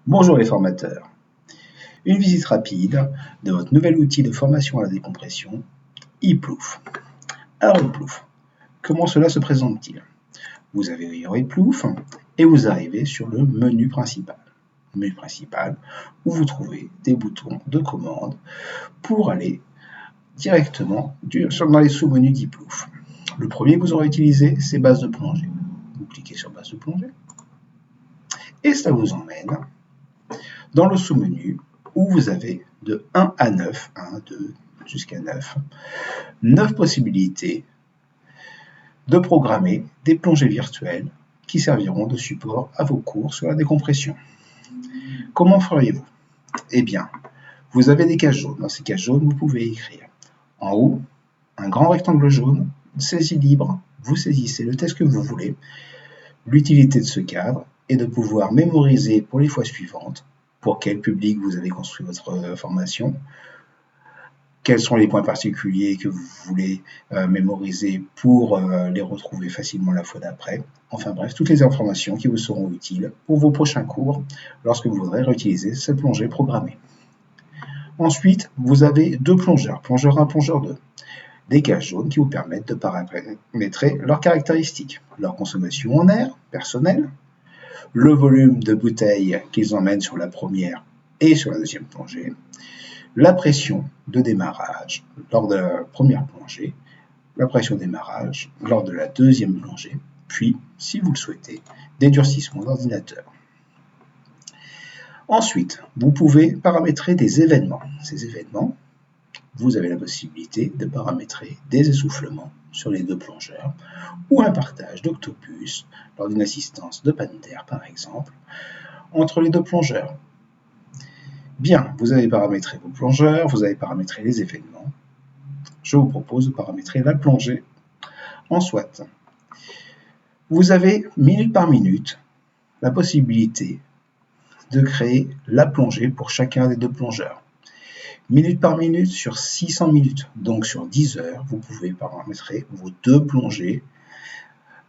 Bonjour les formateurs. Une visite rapide de votre nouvel outil de formation à la décompression, ePlouf. Alors ePlouf, comment cela se présente-t-il? Vous avez ouvert ePlouf et vous arrivez sur le menu principal. Menu principal où vous trouvez des boutons de commande pour aller directement dans les sous-menus d'ePlouf. Le premier que vous aurez utilisé, c'est base de plongée. Vous cliquez sur base de plongée et ça vous emmène dans le sous-menu où vous avez de 1 à 9, 1, 2, jusqu'à 9 possibilités de programmer des plongées virtuelles qui serviront de support à vos cours sur la décompression. Comment feriez-vous? Eh bien, vous avez des cases jaunes. Dans ces cases jaunes, vous pouvez écrire en haut un grand rectangle jaune, saisie libre, vous saisissez le texte que vous voulez. L'utilité de ce cadre est de pouvoir mémoriser pour les fois suivantes pour quel public vous avez construit votre formation, quels sont les points particuliers que vous voulez mémoriser pour les retrouver facilement la fois d'après. Enfin bref, toutes les informations qui vous seront utiles pour vos prochains cours lorsque vous voudrez réutiliser cette plongée programmée. Ensuite, vous avez deux plongeurs, plongeur 1, plongeur 2. Des cases jaunes qui vous permettent de paramétrer leurs caractéristiques, leur consommation en air personnelle, le volume de bouteilles qu'ils emmènent sur la première et sur la deuxième plongée, la pression de démarrage lors de la première plongée, la pression de démarrage lors de la deuxième plongée, puis, si vous le souhaitez, des durcissements d'ordinateur. Ensuite, vous pouvez paramétrer des événements. Ces événements, vous avez la possibilité de paramétrer des essoufflements sur les deux plongeurs ou un partage d'octopus lors d'une assistance de panne d'air par exemple entre les deux plongeurs. Bien, vous avez paramétré vos plongeurs, vous avez paramétré les événements. Je vous propose de paramétrer la plongée en SWAT. Vous avez minute par minute la possibilité de créer la plongée pour chacun des deux plongeurs. Minute par minute sur 600 minutes, donc sur 10 heures, vous pouvez paramétrer vos deux plongées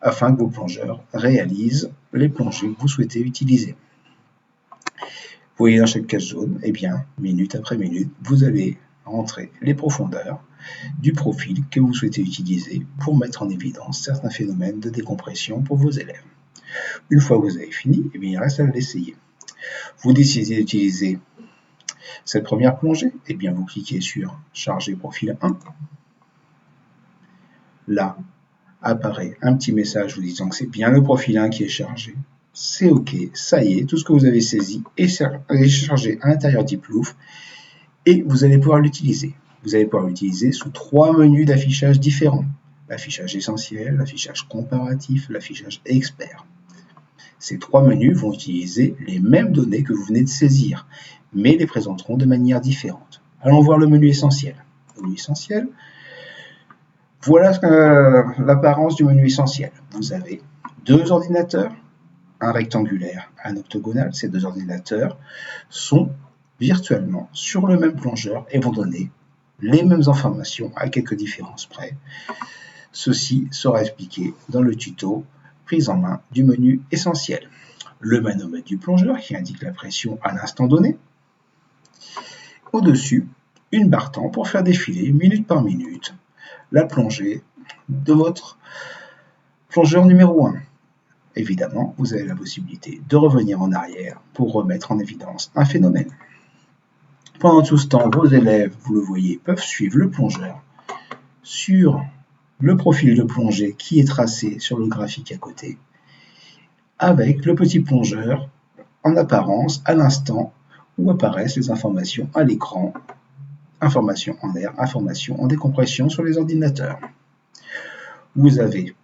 afin que vos plongeurs réalisent les plongées que vous souhaitez utiliser. Vous voyez dans chaque case jaune, eh bien, minute après minute, vous allez rentrer les profondeurs du profil que vous souhaitez utiliser pour mettre en évidence certains phénomènes de décompression pour vos élèves. Une fois que vous avez fini, eh bien, il reste à l'essayer. Vous décidez d'utiliser cette première plongée, eh bien vous cliquez sur Charger profil 1. Là, apparaît un petit message vous disant que c'est bien le profil 1 qui est chargé. C'est OK, ça y est, tout ce que vous avez saisi est chargé à l'intérieur d'ePlouf et vous allez pouvoir l'utiliser. Vous allez pouvoir l'utiliser sous 3 menus d'affichage différents. L'affichage essentiel, l'affichage comparatif, l'affichage expert. Ces 3 menus vont utiliser les mêmes données que vous venez de saisir, mais les présenteront de manière différente. Allons voir le menu essentiel. Menu essentiel, voilà l'apparence du menu essentiel. Vous avez 2 ordinateurs, un rectangulaire, un octogonal. Ces 2 ordinateurs sont virtuellement sur le même plongeur et vont donner les mêmes informations à quelques différences près. Ceci sera expliqué dans le tuto prise en main du menu essentiel. Le manomètre du plongeur qui indique la pression à l'instant donné. Au-dessus, une barre temps pour faire défiler minute par minute la plongée de votre plongeur numéro 1. Évidemment, vous avez la possibilité de revenir en arrière pour remettre en évidence un phénomène. Pendant tout ce temps, vos élèves, vous le voyez, peuvent suivre le plongeur sur le profil de plongée qui est tracé sur le graphique à côté, avec le petit plongeur en apparence à l'instant où apparaissent les informations à l'écran, informations en air, informations en décompression sur les ordinateurs. Vous avez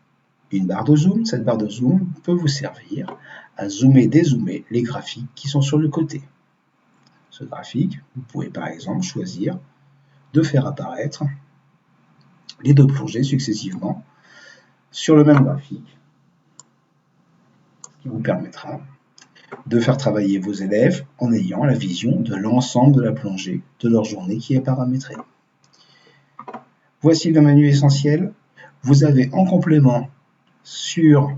une barre de zoom, cette barre de zoom peut vous servir à zoomer, dézoomer les graphiques qui sont sur le côté. Ce graphique, vous pouvez par exemple choisir de faire apparaître les 2 plongées successivement sur le même graphique, ce qui vous permettra de faire travailler vos élèves en ayant la vision de l'ensemble de la plongée de leur journée qui est paramétrée. Voici le menu essentiel. Vous avez en complément sur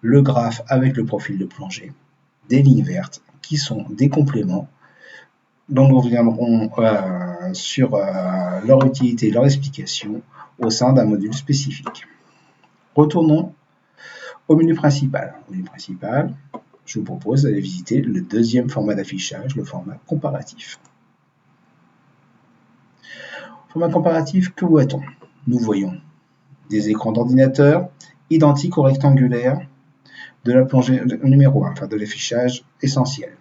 le graphe avec le profil de plongée des lignes vertes qui sont des compléments dont nous reviendrons sur leur utilité et leur explication au sein d'un module spécifique. Retournons au menu principal. Au menu principal, je vous propose d'aller visiter le deuxième format d'affichage, le format comparatif. Format comparatif, que voit-on? Nous voyons des écrans d'ordinateur identiques au rectangulaire de la plongée numéro 1, enfin de l'affichage essentiel.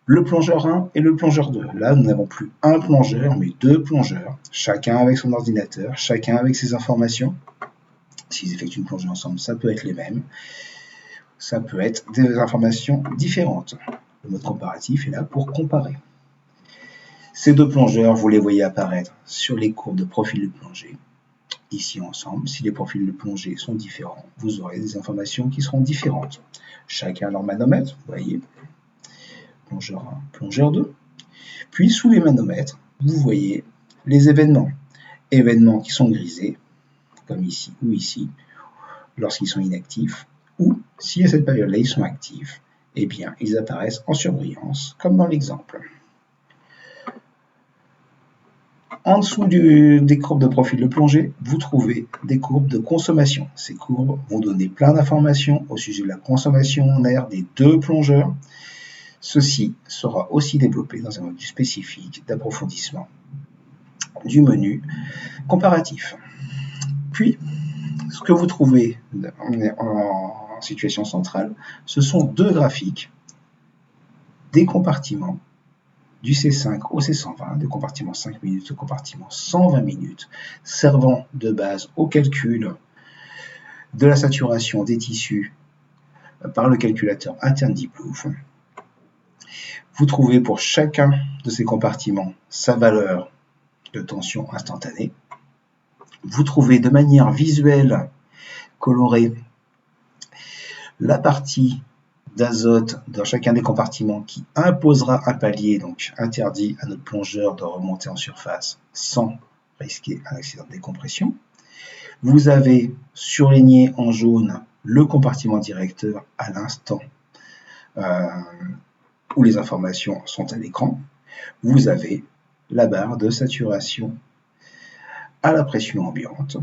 Le plongeur 1 et le plongeur 2. Là, nous n'avons plus un plongeur, mais deux plongeurs, chacun avec son ordinateur, chacun avec ses informations. S'ils effectuent une plongée ensemble, ça peut être les mêmes. Ça peut être des informations différentes. Le mode comparatif est là pour comparer. Ces deux plongeurs, vous les voyez apparaître sur les courbes de profil de plongée. Ici ensemble, si les profils de plongée sont différents, vous aurez des informations qui seront différentes. Chacun leur manomètre, vous voyez. Plongeur 1, plongeur 2. Puis sous les manomètres, vous voyez les événements. Événements qui sont grisés, comme ici ou ici, lorsqu'ils sont inactifs, ou si à cette période-là ils sont actifs, eh bien ils apparaissent en surbrillance, comme dans l'exemple. En dessous des courbes de profil de plongée, vous trouvez des courbes de consommation. Ces courbes vont donner plein d'informations au sujet de la consommation en air des deux plongeurs. Ceci sera aussi développé dans un module spécifique d'approfondissement du menu comparatif. Puis, ce que vous trouvez en situation centrale, ce sont deux graphiques des compartiments du C5 au C120, de compartiment 5 minutes au compartiment 120 minutes, servant de base au calcul de la saturation des tissus par le calculateur interne d'Iplouf. Vous trouvez pour chacun de ces compartiments sa valeur de tension instantanée. Vous trouvez de manière visuelle, colorée, la partie d'azote dans chacun des compartiments qui imposera un palier, donc interdit à notre plongeur de remonter en surface sans risquer un accident de décompression. Vous avez surligné en jaune le compartiment directeur à l'instant où les informations sont à l'écran. Vous avez la barre de saturation à la pression ambiante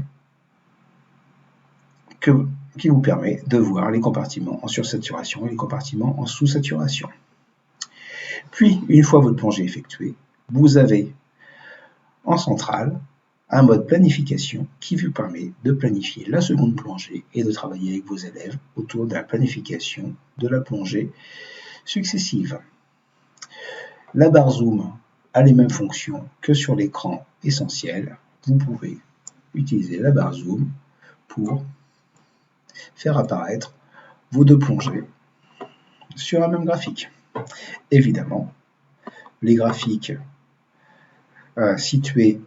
qui vous permet de voir les compartiments en sursaturation et les compartiments en sous-saturation. Puis, une fois votre plongée effectuée, vous avez en centrale un mode planification qui vous permet de planifier la seconde plongée et de travailler avec vos élèves autour de la planification de la plongée successive. La barre zoom a les mêmes fonctions que sur l'écran essentiel. Vous pouvez utiliser la barre zoom pour faire apparaître vos deux plongées sur un même graphique. Évidemment, les graphiques situés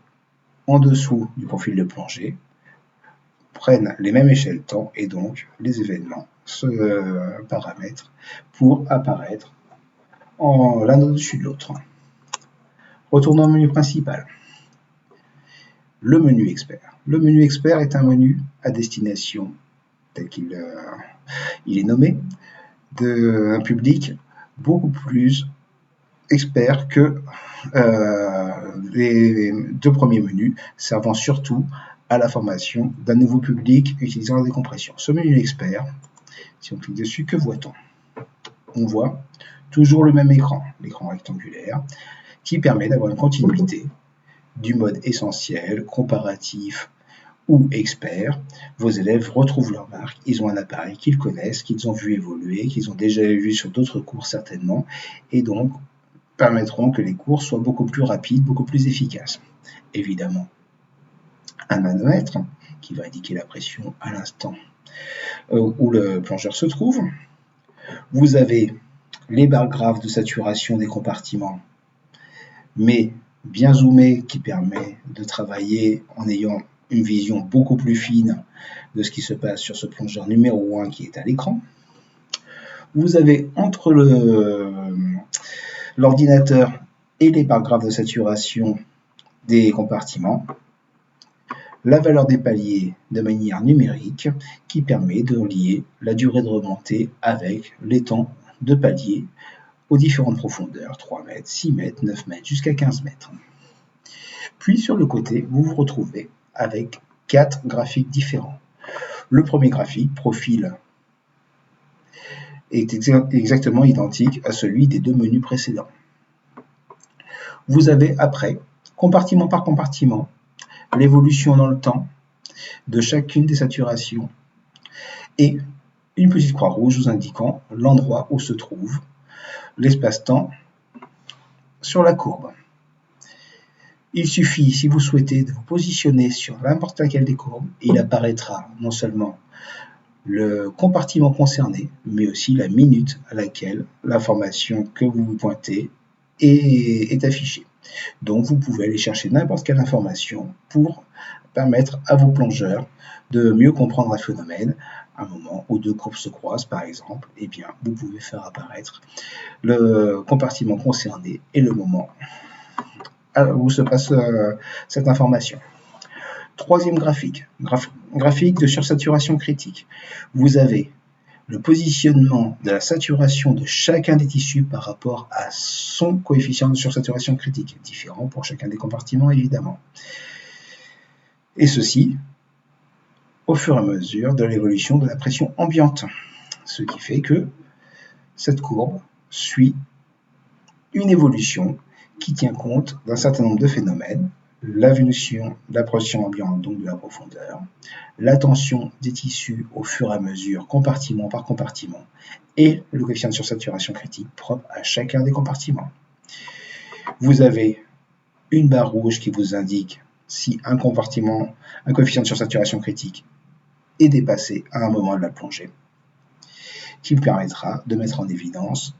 en dessous du profil de plongée prennent les mêmes échelles temps et donc les événements se paramètrent pour apparaître l'un au-dessus de l'autre. Retournons au menu principal. Le menu expert. Le menu expert est un menu à destination, tel qu'il est nommé, d'un public beaucoup plus expert que les deux premiers menus, servant surtout à la formation d'un nouveau public utilisant la décompression. Ce menu expert, si on clique dessus, que voit-on? On voit toujours le même écran, l'écran rectangulaire, qui permet d'avoir une continuité du mode essentiel, comparatif ou expert. Vos élèves retrouvent leur marque, ils ont un appareil qu'ils connaissent, qu'ils ont vu évoluer, qu'ils ont déjà vu sur d'autres cours certainement, et donc permettront que les cours soient beaucoup plus rapides, beaucoup plus efficaces. Évidemment, un manomètre qui va indiquer la pression à l'instant où le plongeur se trouve. Vous avez les barres graves de saturation des compartiments, mais bien zoomé, qui permet de travailler en ayant une vision beaucoup plus fine de ce qui se passe sur ce plongeur numéro 1 qui est à l'écran. Vous avez entre l'ordinateur et les barres graves de saturation des compartiments la valeur des paliers de manière numérique qui permet de lier la durée de remontée avec les temps de paliers aux différentes profondeurs, 3 mètres, 6 mètres, 9 mètres, jusqu'à 15 mètres. Puis sur le côté, vous vous retrouvez avec 4 graphiques différents. Le premier graphique, profil, est exactement identique à celui des 2 menus précédents. Vous avez après, compartiment par compartiment, l'évolution dans le temps de chacune des saturations et une petite croix rouge vous indiquant l'endroit où se trouve l'espace-temps sur la courbe. Il suffit, si vous souhaitez, de vous positionner sur n'importe laquelle des courbes et il apparaîtra non seulement le compartiment concerné, mais aussi la minute à laquelle l'information que vous pointez est affichée. Donc vous pouvez aller chercher n'importe quelle information pour permettre à vos plongeurs de mieux comprendre un phénomène. À un moment où 2 courbes se croisent, par exemple, eh bien, vous pouvez faire apparaître le compartiment concerné et le moment où se passe cette information. Troisième graphique, graphique de sursaturation critique. Vous avez le positionnement de la saturation de chacun des tissus par rapport à son coefficient de sursaturation critique, différent pour chacun des compartiments évidemment. Et ceci au fur et à mesure de l'évolution de la pression ambiante, ce qui fait que cette courbe suit une évolution qui tient compte d'un certain nombre de phénomènes, l'évolution de la pression ambiante, donc de la profondeur, la tension des tissus au fur et à mesure, compartiment par compartiment, et le coefficient de sursaturation critique propre à chacun des compartiments. Vous avez une barre rouge qui vous indique si un coefficient de sursaturation critique est dépassé à un moment de la plongée, qui vous permettra de mettre en évidence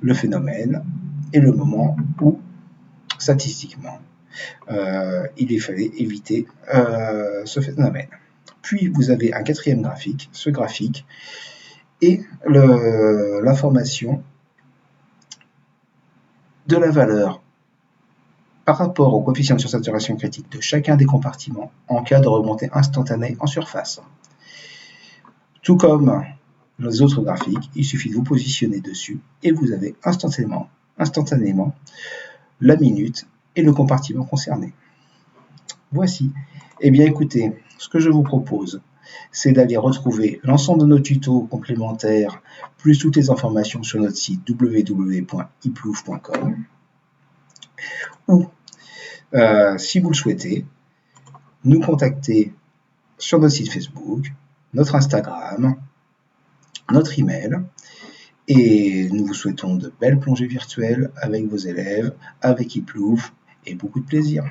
le phénomène et le moment où, statistiquement, il fallait éviter ce phénomène. Puis vous avez un quatrième graphique. Ce graphique est l'information de la valeur par rapport au coefficient de sursaturation critique de chacun des compartiments en cas de remontée instantanée en surface. Tout comme les autres graphiques, il suffit de vous positionner dessus et vous avez instantanément la minute et le compartiment concerné. Voici. Eh bien écoutez, ce que je vous propose, c'est d'aller retrouver l'ensemble de nos tutos complémentaires, plus toutes les informations sur notre site www.iplouf.com ou, si vous le souhaitez, nous contacter sur notre site Facebook, notre Instagram, notre email, et nous vous souhaitons de belles plongées virtuelles avec vos élèves, avec Iplouf, et beaucoup de plaisir.